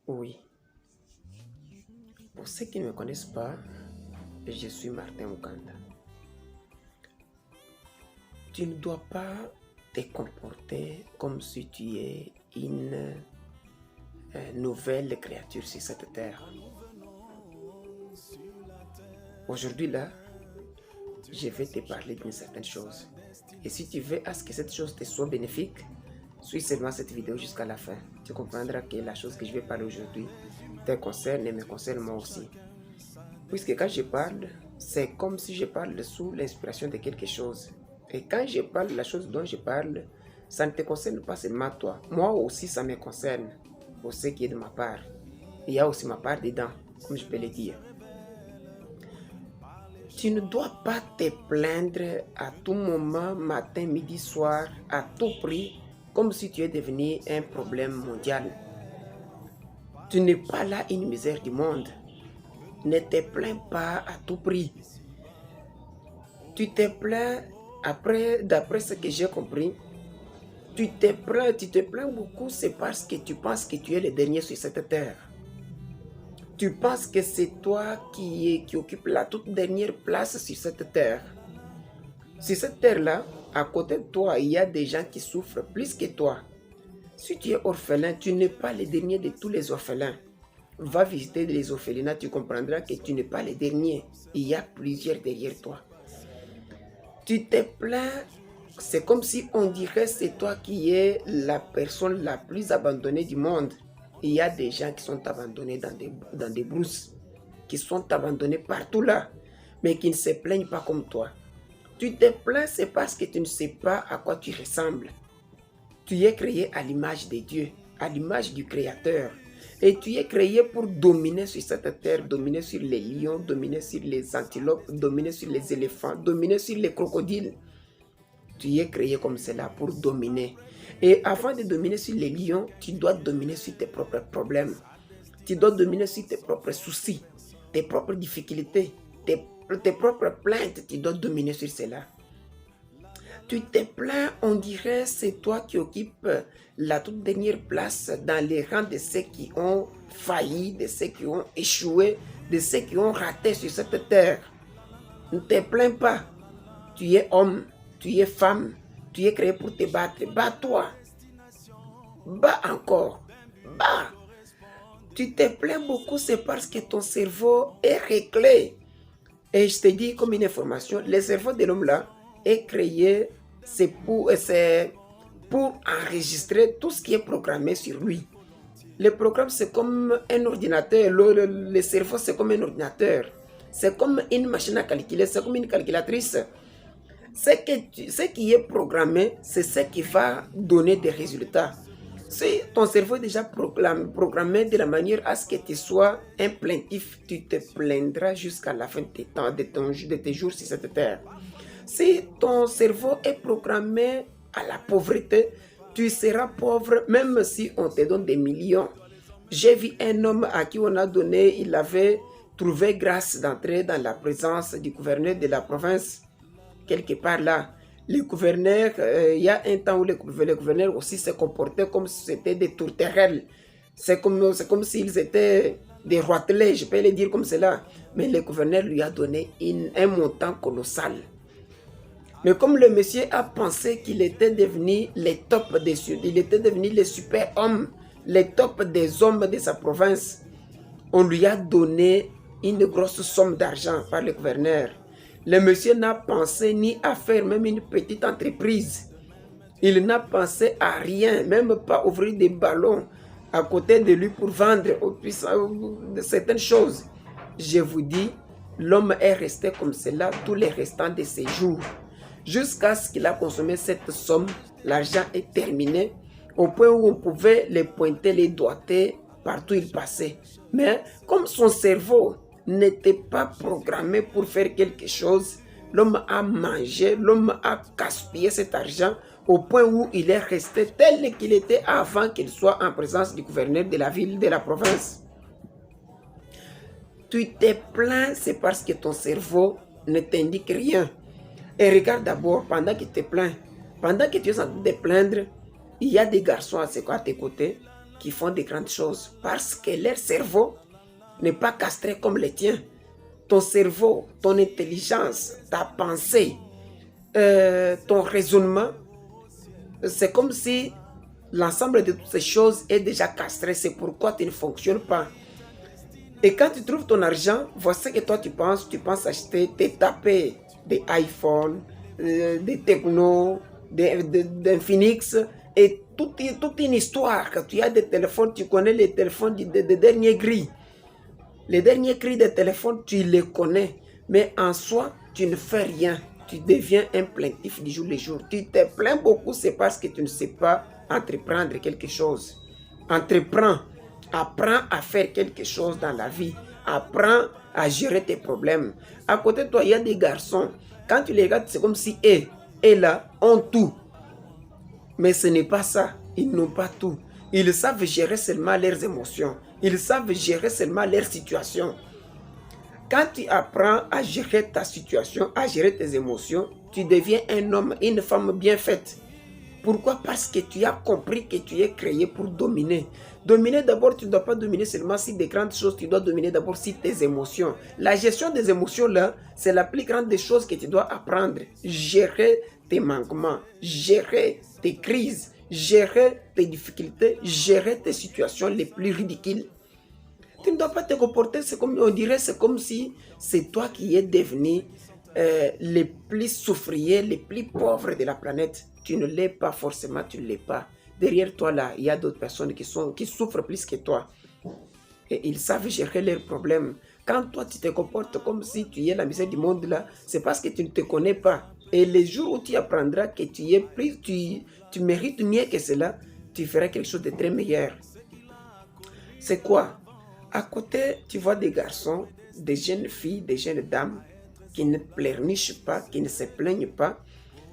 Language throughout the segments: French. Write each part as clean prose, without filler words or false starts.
Oui, pour ceux qui ne me connaissent pas, je suis Martin Mukanda. Tu ne dois pas te comporter comme si tu es une nouvelle créature sur cette terre. Aujourd'hui là, je vais te parler d'une certaine chose. Et si tu veux à ce que cette chose te soit bénéfique, suis seulement cette vidéo jusqu'à la fin. Tu comprendras que la chose que je vais parler aujourd'hui te concerne et me concerne moi aussi. Puisque quand je parle, c'est comme si je parle sous l'inspiration de quelque chose. Et quand je parle de la chose dont je parle, ça ne te concerne pas seulement toi. Moi aussi, ça me concerne pour ce qui est de ma part. Il y a aussi ma part dedans, comme je peux le dire. Tu ne dois pas te plaindre à tout moment, matin, midi, soir, à tout prix, comme si tu es devenu un problème mondial. Tu n'es pas là une misère du monde. Ne te plains pas à tout prix. Tu te plains d'après ce que j'ai compris, tu te plains beaucoup, c'est parce que tu penses que tu es le dernier sur cette terre. Tu penses que c'est toi qui occupe la toute dernière place sur cette terre. Sur cette terre-là, à côté de toi, il y a des gens qui souffrent plus que toi. Si tu es orphelin, tu n'es pas le dernier de tous les orphelins. Va visiter les orphelinats, tu comprendras que tu n'es pas le dernier. Il y a plusieurs derrière toi. Tu te plains, c'est comme si on dirait c'est toi qui es la personne la plus abandonnée du monde. Il y a des gens qui sont abandonnés dans des brousses, qui sont abandonnés partout là, mais qui ne se plaignent pas comme toi. Tu te plains, c'est parce que tu ne sais pas à quoi tu ressembles. Tu es créé à l'image de Dieu, à l'image du Créateur. Et tu es créé pour dominer sur cette terre, dominer sur les lions, dominer sur les antilopes, dominer sur les éléphants, dominer sur les crocodiles. Tu es créé comme cela pour dominer. Et avant de dominer sur les lions, tu dois dominer sur tes propres problèmes. Tu dois dominer sur tes propres soucis, tes propres difficultés, tes propres plaintes. Tu dois dominer sur cela. Tu te plains, on dirait c'est toi qui occupes la toute dernière place dans les rangs de ceux qui ont failli, de ceux qui ont échoué, de ceux qui ont raté sur cette terre. Ne te plains pas. Tu es homme, tu es femme, tu es créé pour te battre. Bats-toi. Bats encore. Bats. Tu te plains beaucoup, c'est parce que ton cerveau est réglé. Et je te dis comme une information, le cerveau de l'homme là est créé, c'est pour enregistrer tout ce qui est programmé sur lui. Le programme, c'est comme un ordinateur. Le cerveau, c'est comme un ordinateur. C'est comme une machine à calculer, c'est comme une calculatrice. Ce qui est programmé, c'est ce qui va donner des résultats. Si ton cerveau est déjà programmé de la manière à ce que tu sois un plaintif, tu te plaindras jusqu'à la fin de tes jours sur cette terre. Si ton cerveau est programmé à la pauvreté, tu seras pauvre même si on te donne des millions. J'ai vu un homme à qui on a donné, il avait trouvé grâce d'entrer dans la présence du gouverneur de la province. Quelque part là, le gouverneur, il y a un temps où le gouverneur aussi se comportait comme si c'était des tourterelles. C'est comme s'ils étaient des roitelets, je peux le dire comme cela. Mais le gouverneur lui a donné un montant colossal. Mais comme le monsieur a pensé qu'il était devenu le top des cieux, il était devenu le super homme, le top des hommes de sa province, on lui a donné une grosse somme d'argent par le gouverneur. Le monsieur n'a pensé ni à faire même une petite entreprise. Il n'a pensé à rien, même pas ouvrir des ballons à côté de lui pour vendre certaines choses. Je vous dis, l'homme est resté comme cela tous les restants de ses jours. Jusqu'à ce qu'il a consommé cette somme, l'argent est terminé, au point où on pouvait les pointer, les doigter partout où il passait. Mais comme son cerveau n'était pas programmé pour faire quelque chose, l'homme a mangé, l'homme a gaspillé cet argent au point où il est resté tel qu'il était avant qu'il soit en présence du gouverneur de la ville, de la province. Tu te plains, c'est parce que ton cerveau ne t'indique rien. Et regarde d'abord, pendant que tu te plains, pendant que tu es en train de te plaindre, il y a des garçons à tes côtés qui font de grandes choses parce que leur cerveau n'est pas castré comme le tien. Ton cerveau, ton intelligence, ta pensée, ton raisonnement, c'est comme si l'ensemble de toutes ces choses est déjà castré. C'est pourquoi tu ne fonctionnes pas. Et quand tu trouves ton argent, voici que toi tu penses acheter, te taper des iPhones, des Tecno, des Phoenix, et toute une histoire. Quand tu as des téléphones, tu connais les téléphones des derniers gris. Les derniers cris des téléphones, tu les connais. Mais en soi, tu ne fais rien. Tu deviens un plaintif du jour le jour. Tu te plains beaucoup, c'est parce que tu ne sais pas entreprendre quelque chose. Entreprends. Apprends à faire quelque chose dans la vie. Apprends à gérer tes problèmes. À côté de toi, il y a des garçons. Quand tu les regardes, c'est comme si eux, et là, ont tout. Mais ce n'est pas ça. Ils n'ont pas tout. Ils savent gérer seulement leurs émotions. Ils savent gérer seulement leur situation. Quand tu apprends à gérer ta situation, à gérer tes émotions, tu deviens un homme, une femme bien faite. Pourquoi? Parce que tu as compris que tu es créé pour dominer. Dominer d'abord, tu ne dois pas dominer seulement sur des grandes choses, tu dois dominer d'abord sur tes émotions. La gestion des émotions, là, c'est la plus grande des choses que tu dois apprendre. Gérer tes manquements, gérer tes crises, gérer tes difficultés, gérer tes situations les plus ridicules. Tu ne dois pas te comporter, c'est comme, on dirait, c'est comme si c'est toi qui es devenu les plus souffriers, les plus pauvres de la planète. Tu ne l'es pas forcément, tu ne l'es pas. Derrière toi, là, il y a d'autres personnes qui souffrent plus que toi. Et ils savent gérer leurs problèmes. Quand toi, tu te comportes comme si tu es la misère du monde, là, c'est parce que tu ne te connais pas. Et les jours où tu apprendras que tu es plus, tu mérites mieux que cela, tu feras quelque chose de très meilleur. C'est quoi? À côté, tu vois des garçons, des jeunes filles, des jeunes dames qui ne pleurnichent pas, qui ne se plaignent pas.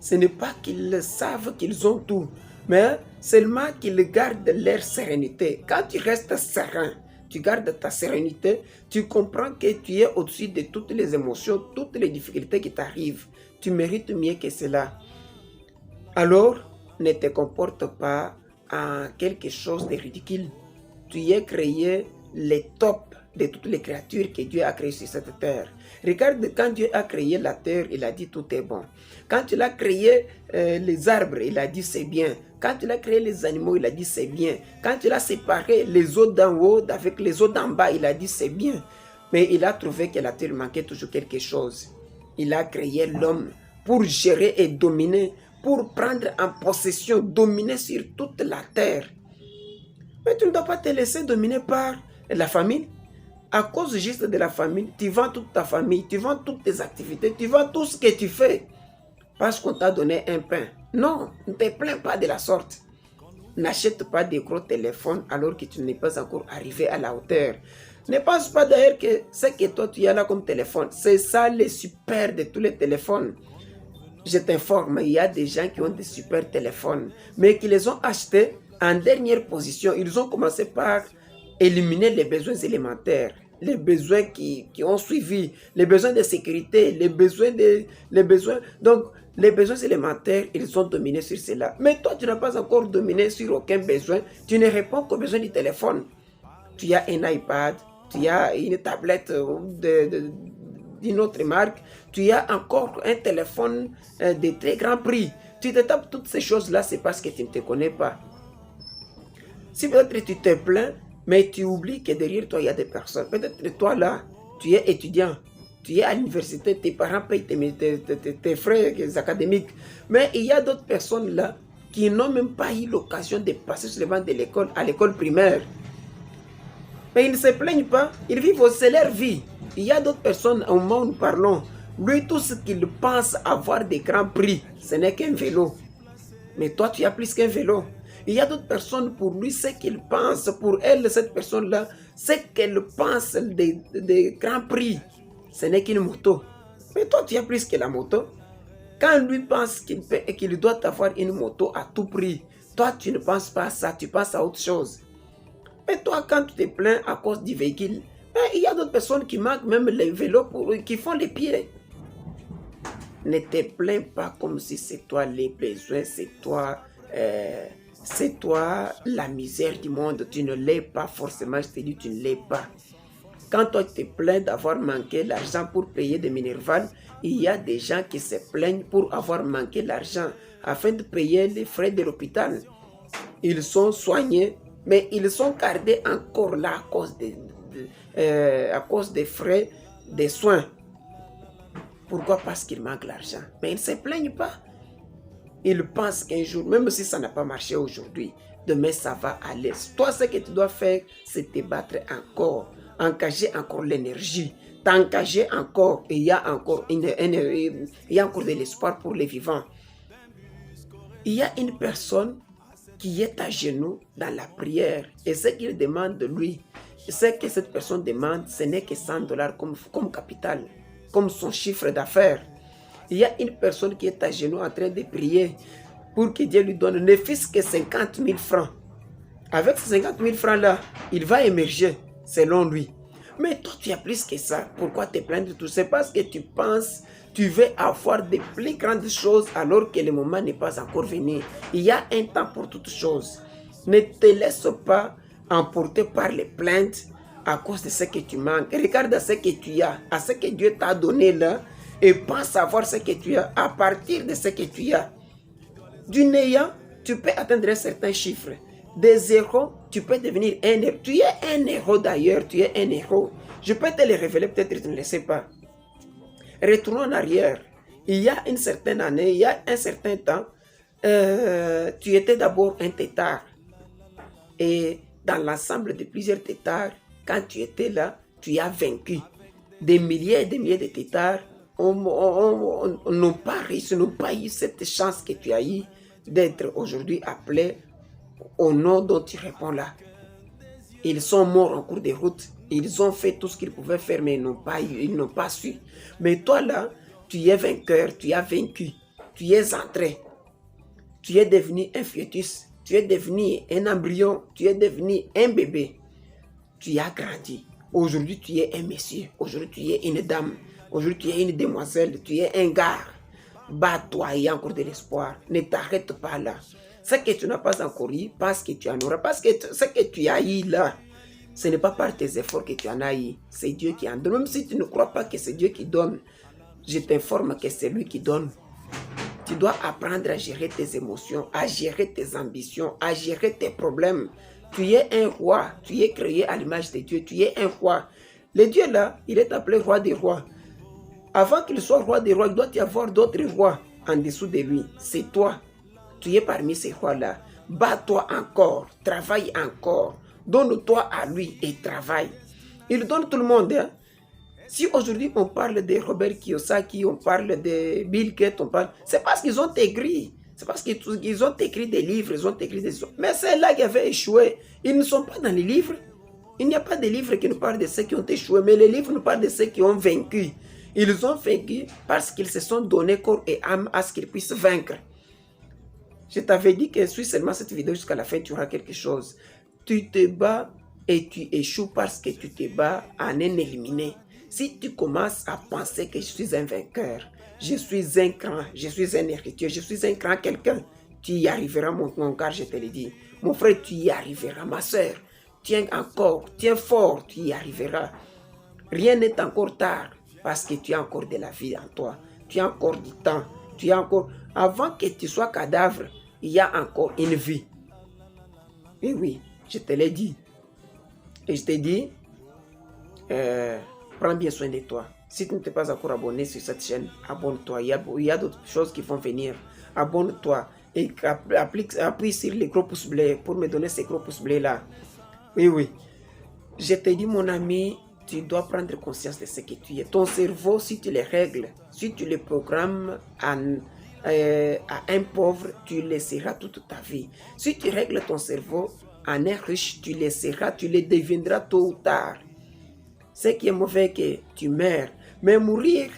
Ce n'est pas qu'ils savent qu'ils ont tout, mais seulement qu'ils gardent leur sérénité. Quand tu restes serein, tu gardes ta sérénité, tu comprends que tu es au-dessus de toutes les émotions, toutes les difficultés qui t'arrivent. Tu mérites mieux que cela. Alors, ne te comporte pas en quelque chose de ridicule. Tu es créé le top de toutes les créatures que Dieu a créées sur cette terre. Regarde, quand Dieu a créé la terre, il a dit tout est bon. Quand il a créé les arbres, il a dit c'est bien. Quand il a créé les animaux, il a dit c'est bien. Quand il a séparé les eaux d'en haut avec les eaux d'en bas, il a dit c'est bien. Mais il a trouvé que la terre manquait toujours quelque chose. Il a créé l'homme pour gérer et dominer, pour prendre en possession, dominer sur toute la terre. Mais tu ne dois pas te laisser dominer par la famille. À cause juste de la famille, tu vends toute ta famille, tu vends toutes tes activités, tu vends tout ce que tu fais. Parce qu'on t'a donné un pain. Non, ne te plains pas de la sorte. N'achète pas des gros téléphones alors que tu n'es pas encore arrivé à la hauteur. Ne pense pas d'ailleurs que ce que toi tu as là comme téléphone, c'est ça le super de tous les téléphones. Je t'informe, il y a des gens qui ont des super téléphones, mais qui les ont achetés en dernière position. Ils ont commencé par éliminer les besoins élémentaires, les besoins qui ont suivi, les besoins de sécurité, les besoins. Donc, les besoins élémentaires, ils ont dominé sur cela. Mais toi, tu n'as pas encore dominé sur aucun besoin. Tu ne réponds qu'aux besoins du téléphone. Tu as un iPad, tu as une tablette d'une autre marque, tu as encore un téléphone de très grand prix. Tu te tapes toutes ces choses-là, c'est parce que tu ne te connais pas. Si peut-être tu te plains, mais tu oublies que derrière toi, il y a des personnes. Peut-être toi là, tu es étudiant, tu es à l'université, tes parents payent tes frais académiques. Mais il y a d'autres personnes là qui n'ont même pas eu l'occasion de passer sur le banc de l'école, à l'école primaire. Mais ils ne se plaignent pas, ils vivent c'est leur vie. Il y a d'autres personnes, au moment où nous parlons, lui, tout ce qu'il pense avoir des grands prix, ce n'est qu'un vélo. Mais toi, tu as plus qu'un vélo. Il y a d'autres personnes, pour lui, ce qu'il pense, pour elle, cette personne-là, ce qu'elle pense des grands prix, ce n'est qu'une moto. Mais toi, tu as plus que la moto. Quand lui pense qu'il doit avoir une moto à tout prix, toi, tu ne penses pas à ça, tu penses à autre chose. Mais toi, quand tu te plains à cause du véhicule, il y a d'autres personnes qui manquent même les vélos, qui font les pieds. Ne te plains pas comme si c'est toi les besoins, c'est toi c'est toi la misère du monde. Tu ne l'es pas forcément, je te dis, tu ne l'es pas. Quand toi tu te plains d'avoir manqué l'argent pour payer des Minerval, il y a des gens qui se plaignent pour avoir manqué l'argent afin de payer les frais de l'hôpital. Ils sont soignés, mais ils sont gardés encore là à cause des frais des soins. Pourquoi? Parce qu'ils manquent l'argent. Mais ils ne se plaignent pas. Ils pensent qu'un jour, même si ça n'a pas marché aujourd'hui, demain ça va aller. Toi, ce que tu dois faire, c'est te battre encore, engager encore l'énergie, t'engager encore. Et il y a encore de l'espoir pour les vivants. Il y a une personne qui est à genoux dans la prière. Et ce qu'il demande de lui, ce que cette personne demande, ce n'est que $100 comme capital, comme son chiffre d'affaires. Il y a une personne qui est à genoux en train de prier pour que Dieu lui donne ne fût-ce que 50 000 francs. Avec ces 50 000 francs-là, il va émerger, selon lui. Mais toi, tu as plus que ça. Pourquoi te plaindre de tout? C'est parce que tu penses, tu veux avoir de plus grandes choses alors que le moment n'est pas encore venu. Il y a un temps pour toutes choses. Ne te laisse pas emporter par les plaintes à cause de ce que tu manques. Regarde à ce que tu as, à ce que Dieu t'a donné là, et pense savoir ce que tu as à partir de ce que tu as. Du néant, tu peux atteindre un certain chiffre. Des zéros, tu peux devenir un héros. Tu es un héros d'ailleurs, tu es un héros. Je peux te le révéler, peut-être que tu ne le sais pas. Retournons en arrière. Il y a une certaine année, il y a un certain temps, tu étais d'abord un tétard. Et dans l'ensemble de plusieurs tétards, quand tu étais là, tu as vaincu. Des milliers et des milliers de tétards n'ont pas réussi, n'ont pas eu cette chance que tu as eu d'être aujourd'hui appelé au nom dont tu réponds là. Ils sont morts en cours de route. Ils ont fait tout ce qu'ils pouvaient faire, mais ils n'ont pas su. Mais toi là, tu es vainqueur, tu as vaincu. Tu es entré. Tu es devenu un fœtus. Tu es devenu un embryon. Tu es devenu un bébé. Tu as grandi. Aujourd'hui, tu es un monsieur. Aujourd'hui, tu es une dame. Aujourd'hui, tu es une demoiselle, tu es un gars. Bats-toi, il y a encore de l'espoir. Ne t'arrête pas là. Ce que tu n'as pas encore eu, parce que tu en auras. Parce que ce que tu as eu là, ce n'est pas par tes efforts que tu en as eu. C'est Dieu qui en donne. Même si tu ne crois pas que c'est Dieu qui donne, je t'informe que c'est lui qui donne. Tu dois apprendre à gérer tes émotions, à gérer tes ambitions, à gérer tes problèmes. Tu es un roi. Tu es créé à l'image de Dieu. Tu es un roi. Le Dieu là, il est appelé roi des rois. Avant qu'il soit roi des rois, il doit y avoir d'autres rois en dessous de lui. C'est toi. Tu es parmi ces rois-là. Bats-toi encore. Travaille encore. Donne-toi à lui et travaille. Il donne tout le monde. Hein? Si aujourd'hui on parle de Robert Kiyosaki, on parle de Bill Gates, c'est parce qu'ils ont écrit. C'est parce qu'ils ont écrit des livres, ils ont écrit des... Mais c'est là qui avaient échoué. Ils ne sont pas dans les livres. Il n'y a pas de livres qui nous parlent de ceux qui ont échoué, mais les livres nous parlent de ceux qui ont vaincu. Ils ont vaincu parce qu'ils se sont donné corps et âme à ce qu'ils puissent vaincre. Je t'avais dit que suis seulement cette vidéo jusqu'à la fin, tu auras quelque chose. Tu te bats et tu échoues parce que tu te bats en un éliminé. Si tu commences à penser que je suis un vainqueur, je suis un grand, je suis un héritier, je suis un grand quelqu'un, tu y arriveras mon gars, je te le dis. Mon frère, tu y arriveras, ma soeur. Tiens encore, tiens fort, tu y arriveras. Rien n'est encore tard. Parce que tu as encore de la vie en toi. Tu as encore du temps. Tu as encore... Avant que tu sois cadavre, il y a encore une vie. Et oui, je te l'ai dit. Et je te dis, prends bien soin de toi. Si tu ne t'es pas encore abonné sur cette chaîne, abonne-toi. Il y a d'autres choses qui vont venir. Abonne-toi. Et appuie sur les gros pouces bleus pour me donner ces gros pouces bleus là. Oui, oui. Je te dis, mon ami, tu dois prendre conscience de ce que tu es. Ton cerveau, si tu les règles, si tu les programmes à un pauvre, tu le seras toute ta vie. Si tu règles ton cerveau en un riche, tu le seras, tu le deviendras tôt ou tard. Ce qui est mauvais, que tu meurs. Mais mourir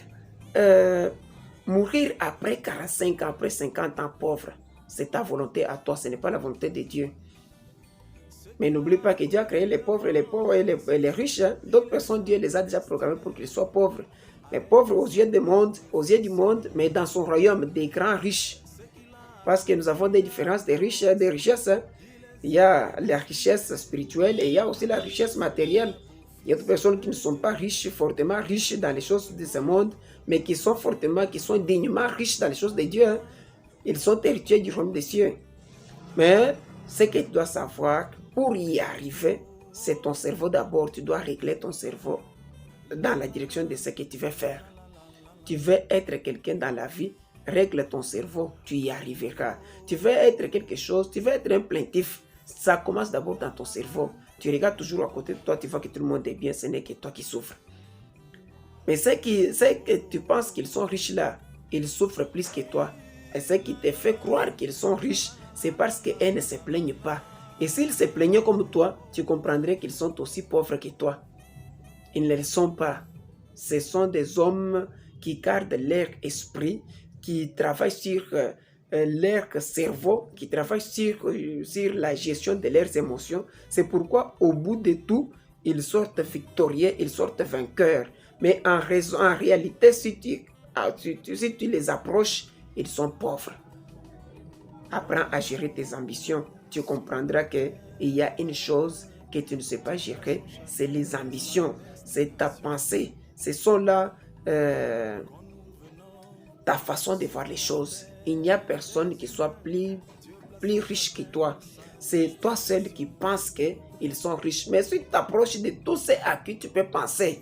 après 45 ans, après 50 ans pauvre, c'est ta volonté à toi, ce n'est pas la volonté de Dieu. Mais n'oublie pas que Dieu a créé les pauvres et les riches. Hein. D'autres personnes, Dieu les a déjà programmés pour qu'ils soient pauvres. Mais pauvres aux yeux du monde, mais dans son royaume, des grands riches. Parce que nous avons des différences de richesses. Il y a la richesse spirituelle et il y a aussi la richesse matérielle. Il y a des personnes qui ne sont pas riches, fortement riches dans les choses de ce monde, mais qui sont dignement riches dans les choses de Dieu. Hein. Ils sont héritiers du royaume des cieux. Mais ce que tu dois savoir, pour y arriver, c'est ton cerveau d'abord. Tu dois régler ton cerveau dans la direction de ce que tu veux faire. Tu veux être quelqu'un dans la vie, règle ton cerveau, tu y arriveras. Tu veux être quelque chose, tu veux être un plaintif, ça commence d'abord dans ton cerveau. Tu regardes toujours à côté de toi, tu vois que tout le monde est bien, ce n'est que toi qui souffres. Mais ceux que tu penses qu'ils sont riches là, ils souffrent plus que toi. Et ce qui te fait croire qu'ils sont riches, c'est parce qu'ils ne se plaignent pas. Et s'ils se plaignaient comme toi, tu comprendrais qu'ils sont aussi pauvres que toi. Ils ne le sont pas. Ce sont des hommes qui gardent leur esprit, qui travaillent sur leur cerveau, qui travaillent sur la gestion de leurs émotions. C'est pourquoi, au bout de tout, ils sortent victorieux, ils sortent vainqueurs. Mais en réalité, si tu les approches, ils sont pauvres. Apprends à gérer tes ambitions. Tu comprendras qu'il y a une chose que tu ne sais pas gérer, c'est les ambitions, c'est ta pensée. Ce sont là ta façon de voir les choses. Il n'y a personne qui soit plus riche que toi. C'est toi seul qui penses qu'ils sont riches. Mais si tu t'approches de tous ceux à qui tu peux penser,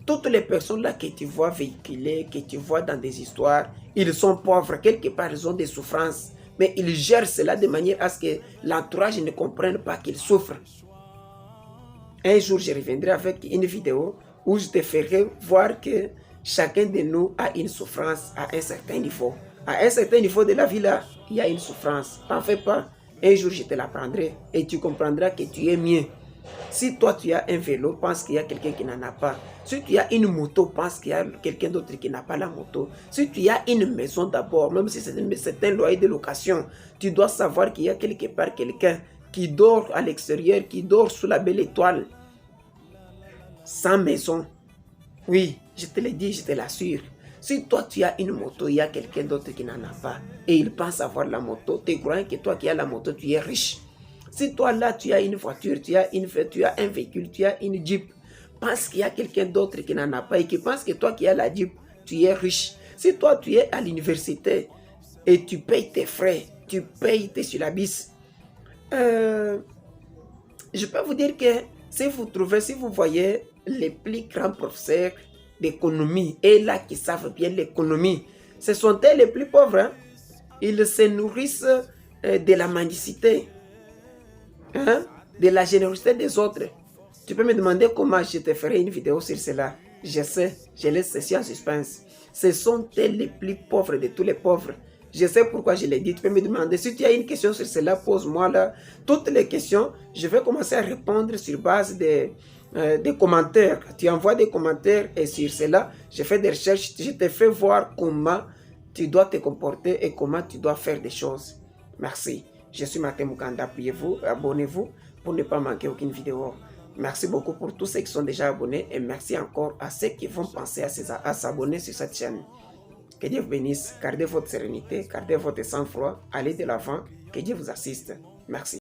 toutes les personnes là que tu vois véhiculer, que tu vois dans des histoires, ils sont pauvres, quelque part ils ont des souffrances. Mais ils gèrent cela de manière à ce que l'entourage ne comprenne pas qu'ils souffrent. Un jour, je reviendrai avec une vidéo où je te ferai voir que chacun de nous a une souffrance à un certain niveau. À un certain niveau de la vie là, il y a une souffrance. T'en fais pas. Un jour, je te l'apprendrai et tu comprendras que tu es mieux. Si toi, tu as un vélo, pense qu'il y a quelqu'un qui n'en a pas. Si tu as une moto, pense qu'il y a quelqu'un d'autre qui n'a pas la moto. Si tu as une maison d'abord, même si c'est un loyer de location, tu dois savoir qu'il y a quelque part quelqu'un qui dort à l'extérieur, qui dort sous la belle étoile, sans maison. Oui, je te le dis, je te l'assure. Si toi tu as une moto, il y a quelqu'un d'autre qui n'en a pas et il pense avoir la moto, tu crois que toi qui as la moto, tu es riche. Si toi là tu as une voiture, tu as un véhicule, tu as une Jeep, pense qu'il y a quelqu'un d'autre qui n'en a pas et qui pense que toi qui as la Jeep, tu es riche. Si toi tu es à l'université et tu payes tes frais, tu payes tes syllabus, je peux vous dire que si vous voyez les plus grands professeurs d'économie et là qui savent bien l'économie, ce sont eux les plus pauvres. Hein? Ils se nourrissent de la mendicité, hein? De la générosité des autres. Tu peux me demander comment je te ferai une vidéo sur cela. Je sais, je laisse ceci en suspense. Ce sont eux les plus pauvres de tous les pauvres. Je sais pourquoi je l'ai dit. Tu peux me demander. Si tu as une question sur cela, pose-moi là. Toutes les questions, je vais commencer à répondre sur base des commentaires. Tu envoies des commentaires et sur cela, je fais des recherches. Je te fais voir comment tu dois te comporter et comment tu dois faire des choses. Merci. Je suis Martin Mukanda. Appuyez-vous, abonnez-vous pour ne pas manquer aucune vidéo. Merci beaucoup pour tous ceux qui sont déjà abonnés et merci encore à ceux qui vont penser à s'abonner sur cette chaîne. Que Dieu vous bénisse, gardez votre sérénité, gardez votre sang-froid, allez de l'avant, que Dieu vous assiste. Merci.